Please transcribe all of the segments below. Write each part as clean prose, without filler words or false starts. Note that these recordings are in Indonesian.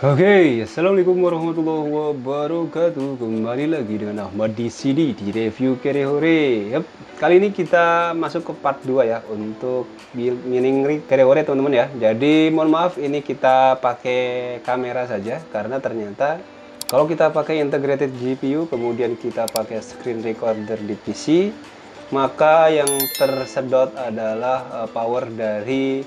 Oke, Assalamualaikum warahmatullahi wabarakatuh. Kembali lagi dengan Ahmad di sini di review Kerehore. Yap, kali ini kita masuk ke part 2 ya untuk mining Kerehore teman-teman ya. Jadi mohon maaf ini kita pakai kamera saja karena ternyata kalau kita pakai integrated GPU kemudian kita pakai screen recorder di PC, maka yang tersedot adalah power dari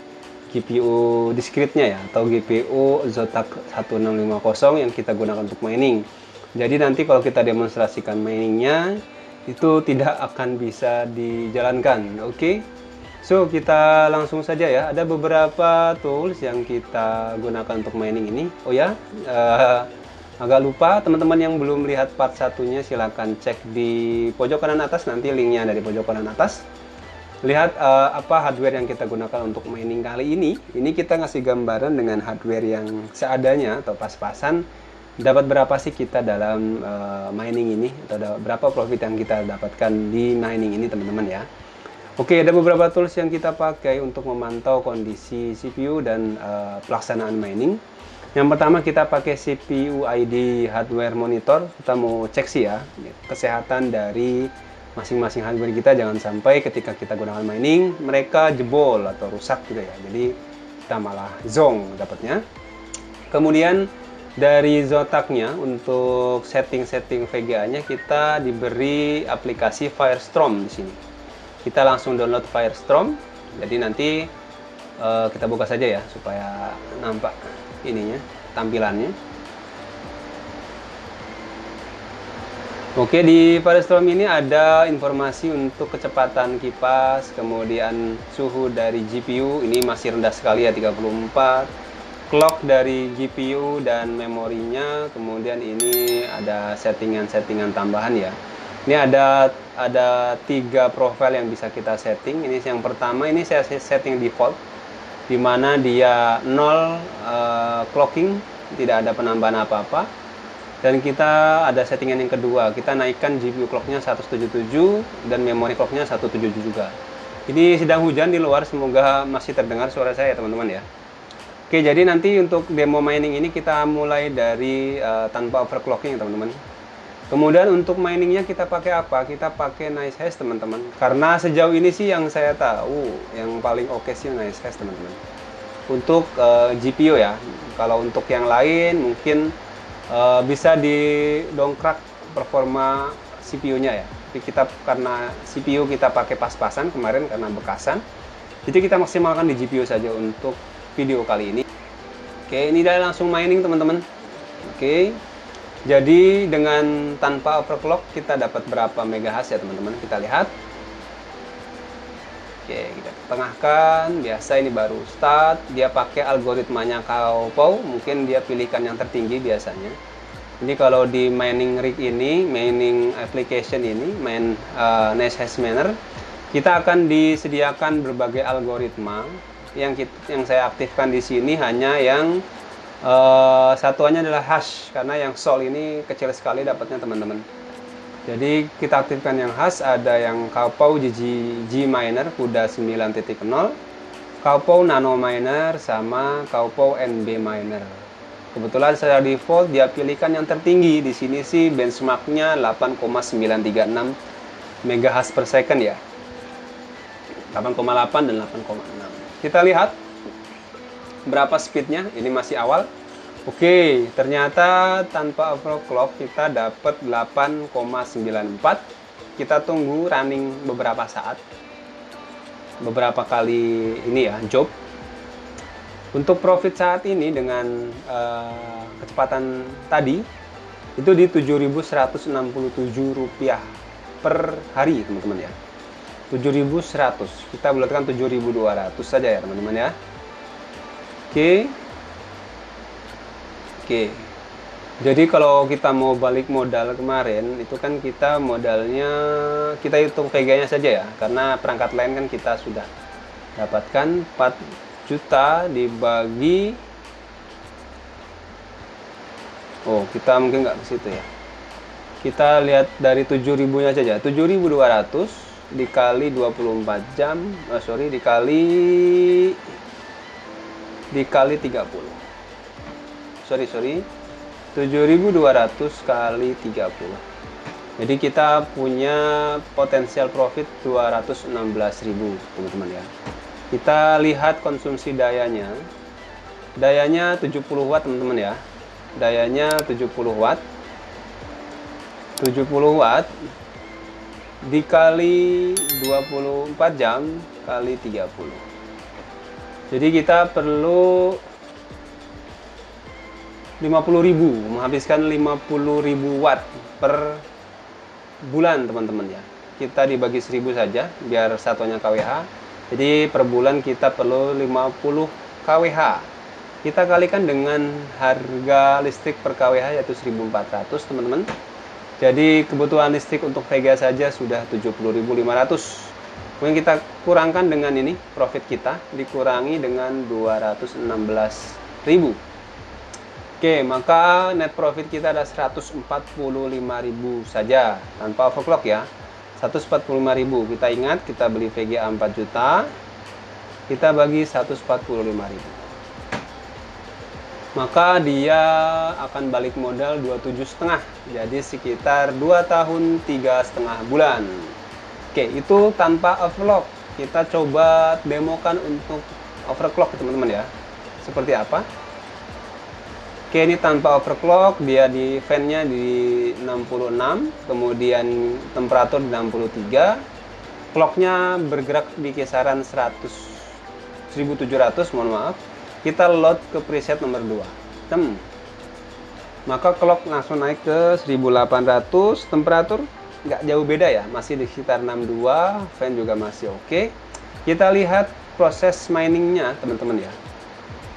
GPU discrete-nya ya, atau GPU Zotac 1650 yang kita gunakan untuk mining. Jadi nanti kalau kita demonstrasikan miningnya itu tidak akan bisa dijalankan. Oke, so kita langsung saja ya. Ada beberapa tools yang kita gunakan untuk mining ini. Oh ya, agak lupa, teman-teman yang belum lihat part satunya silahkan cek di pojok kanan atas, nanti linknya ada di pojok kanan atas. Lihat apa hardware yang kita gunakan untuk mining kali ini. Ini kita ngasih gambaran dengan hardware yang seadanya atau pas-pasan. Dapat berapa sih kita dalam mining ini, atau berapa profit yang kita dapatkan di mining ini teman-teman ya. Oke, ada beberapa tools yang kita pakai untuk memantau kondisi CPU dan pelaksanaan mining. Yang pertama kita pakai CPU ID hardware monitor. Kita mau cek sih ya kesehatan dari masing-masing hardware kita, jangan sampai ketika kita gunakan mining mereka jebol atau rusak gitu ya, jadi kita malah zonk dapatnya. Kemudian dari Zotac-nya untuk setting-setting VGA-nya kita diberi aplikasi Firestorm di sini. Kita langsung download Firestorm. Jadi nanti kita buka saja ya supaya nampak ininya, tampilannya. Oke, di Firestorm ini ada informasi untuk kecepatan kipas, kemudian suhu dari GPU, ini masih rendah sekali ya 34, clock dari GPU dan memorinya, kemudian ini ada settingan-settingan tambahan ya. Ini ada 3 profile yang bisa kita setting. Ini yang pertama, ini saya setting default, di mana dia 0 clocking, tidak ada penambahan apa-apa. Dan kita ada settingan yang kedua, kita naikkan GPU clocknya 177 dan memory clocknya 177 juga. Ini sedang hujan di luar, semoga masih terdengar suara saya teman-teman ya. Oke, jadi nanti untuk demo mining ini kita mulai dari tanpa overclocking teman-teman. Kemudian untuk miningnya kita pakai apa? Kita pakai Nice Hash teman-teman. Karena sejauh ini sih yang saya tahu yang paling oke sih Nice Hash teman-teman. Untuk GPU ya. Kalau untuk yang lain mungkin bisa didongkrak performa CPU-nya ya. Jadi kita karena CPU kita pakai pas-pasan kemarin karena bekasan, jadi kita maksimalkan di GPU saja untuk video kali ini. Oke, ini udah langsung mining teman-teman. Oke, jadi dengan tanpa overclock kita dapat berapa megahash ya teman-teman, kita lihat. Oke, kita tengahkan. Biasa ini baru start, dia pakai algoritmanya Kaopou, mungkin dia pilihkan yang tertinggi biasanya. Ini kalau di mining rig ini, mining application ini, Nice Hash Miner, kita akan disediakan berbagai algoritma yang saya aktifkan di sini hanya yang satuannya adalah hash, karena yang sol ini kecil sekali dapatnya teman-teman. Jadi kita aktifkan yang hash, ada yang Kaopou G Miner CUDA 9.0, Kaopou Nano Miner, sama Kaopou NB Miner. Kebetulan secara default dia pilihkan yang tertinggi. Di sini sih benchmarknya 8,936 megahash per second ya. 8,8 dan 8,6. Kita lihat berapa speednya. Ini masih awal. Oke, ternyata tanpa overclock kita dapat 8,94. Kita tunggu running beberapa saat, beberapa kali ini ya job. Untuk profit saat ini dengan kecepatan tadi itu di Rp7.167 per hari teman-teman ya. 7.100, kita bulatkan 7.200 saja ya teman-teman ya. Oke, jadi kalau kita mau balik modal kemarin itu kan kita modalnya, kita hitung VG-nya saja ya, karena perangkat lain kan kita sudah dapatkan 4 juta dibagi, oh kita mungkin nggak ke situ ya, kita lihat dari 7.000 nya saja, 7.200 dikali 24 jam, dikali 30. sorry 7.200 kali 30. Jadi kita punya potensial profit 216.000 teman-teman ya. Kita lihat konsumsi dayanya. Dayanya 70 watt teman-teman ya. Dayanya 70 watt. 70 watt dikali 24 jam kali 30. Jadi kita perlu 50.000, menghabiskan 50.000 watt per bulan teman-teman ya. Kita dibagi 1000 saja biar satuannya kWh. Jadi per bulan kita perlu 50 kWh. Kita kalikan dengan harga listrik per kWh yaitu 1.400 teman-teman. Jadi kebutuhan listrik untuk Vega saja sudah 70.500. Kemudian kita kurangkan dengan ini profit kita dikurangi dengan 216.000. Oke, maka net profit kita ada 145.000 saja tanpa overclock ya. 145.000. Kita ingat kita beli VGA 4 juta. Kita bagi 145.000. Maka dia akan balik modal 27,5. Jadi sekitar 2 tahun 3,5 bulan. Oke, itu tanpa overclock. Kita coba demokan untuk overclock teman-teman ya. Seperti apa? Oke, ini tanpa overclock, dia di fan-nya di 66, kemudian temperatur di 63, clock-nya bergerak di kisaran 1700, mohon maaf. Kita load ke preset nomor 2. Maka clock langsung naik ke 1800, temperatur nggak jauh beda ya, masih di sekitar 62, fan juga masih oke. Kita lihat proses miningnya teman-teman ya.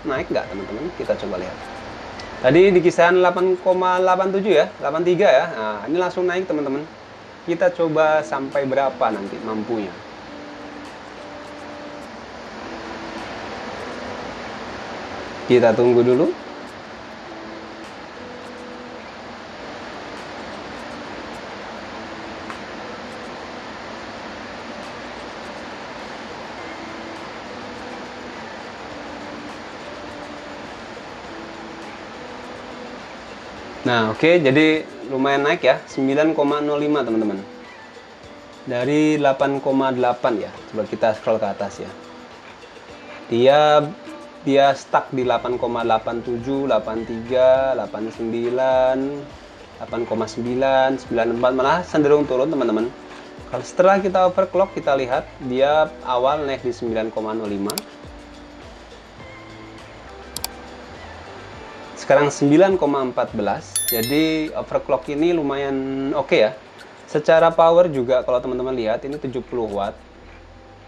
Naik nggak teman-teman? Kita coba lihat. Tadi di kisaran 8,87 ya, 83 ya. Nah, ini langsung naik teman-teman. Kita coba sampai berapa nanti mampunya. Kita tunggu dulu. Nah, oke, jadi lumayan naik ya, 9,05 teman-teman. Dari 8,8 ya. Coba kita scroll ke atas ya. Dia stuck di 8,87, 83, 89, 8,9, 94, malah cenderung turun teman-teman. Kalau setelah kita overclock, kita lihat dia awal naik di 9,05. Sekarang 9,14. Jadi overclock ini lumayan oke ya. Secara power juga kalau teman-teman lihat ini 70 watt.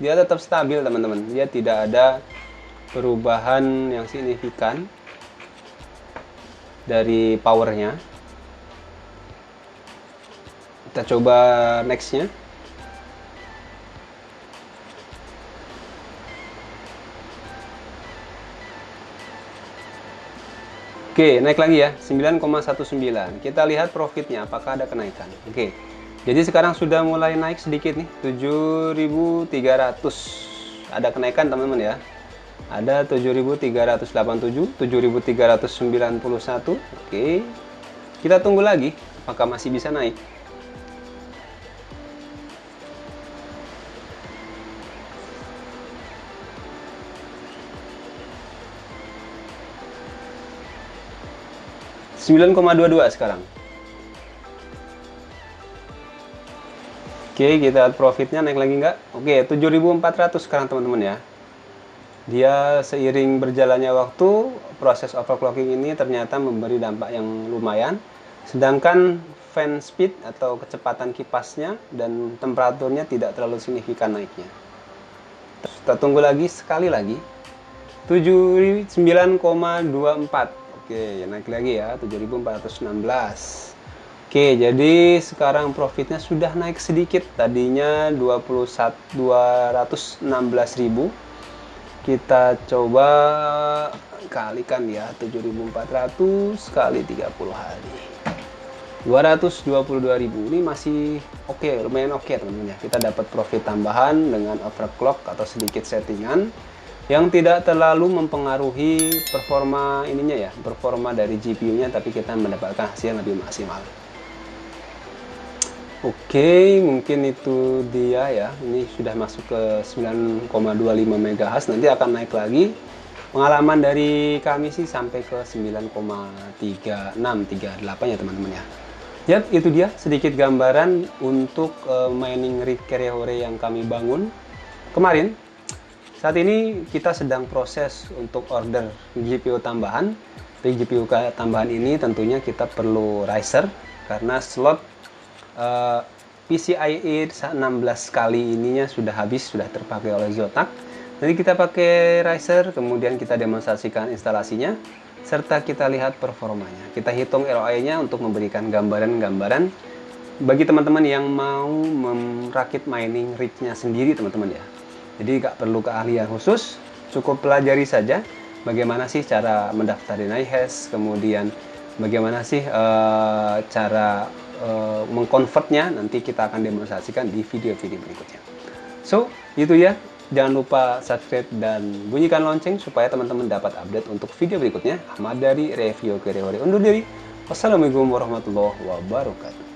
Dia tetap stabil teman-teman. Dia tidak ada perubahan yang signifikan dari powernya. Kita coba nextnya. Oke, naik lagi ya, 9,19. Kita lihat profitnya, apakah ada kenaikan. Oke, jadi sekarang sudah mulai naik sedikit nih, 7.300. Ada kenaikan teman-teman ya. Ada 7.387, 7.391. Oke, kita tunggu lagi, apakah masih bisa naik. $9,22 sekarang. Oke, kita lihat profitnya naik lagi nggak? Oke, 7.400 sekarang teman-teman ya. Dia seiring berjalannya waktu, proses overclocking ini ternyata memberi dampak yang lumayan. Sedangkan fan speed atau kecepatan kipasnya dan temperaturnya tidak terlalu signifikan naiknya. Kita tunggu lagi sekali lagi. 9,24. Oke, naik lagi ya, 7.416. Oke, jadi sekarang profitnya sudah naik sedikit. Tadinya 216.000. Kita coba kalikan ya, 7.400 kali 30 hari. 222.000. Ini masih oke, lumayan oke teman-teman ya. Kita dapat profit tambahan dengan overclock atau sedikit settingan. yang tidak terlalu mempengaruhi performa ininya ya, performa dari GPU-nya, tapi kita mendapatkan hasil yang lebih maksimal. Oke, mungkin itu dia ya. Ini sudah masuk ke 9,25 MHz, nanti akan naik lagi. Pengalaman dari kami sih sampai ke 9,3638 ya teman-teman ya. Yap, itu dia sedikit gambaran untuk mining rig Kerehore yang kami bangun kemarin. Saat ini kita sedang proses untuk order GPU tambahan. Di GPU tambahan ini tentunya kita perlu riser karena slot PCIe 16 kali ininya sudah habis, sudah terpakai oleh Zotac. Nanti kita pakai riser, kemudian kita demonstrasikan instalasinya, serta kita lihat performanya. Kita hitung ROI-nya untuk memberikan gambaran-gambaran bagi teman-teman yang mau merakit mining rig-nya sendiri, teman-teman ya. Jadi nggak perlu keahlian khusus, cukup pelajari saja bagaimana sih cara mendaftarin iHash, kemudian bagaimana sih cara mengkonvertnya. Nanti kita akan demonstrasikan di video-video berikutnya. So, itu ya. Jangan lupa subscribe dan bunyikan lonceng supaya teman-teman dapat update untuk video berikutnya. Ahmad dari Review Kerehore undur diri. Wassalamualaikum warahmatullahi wabarakatuh.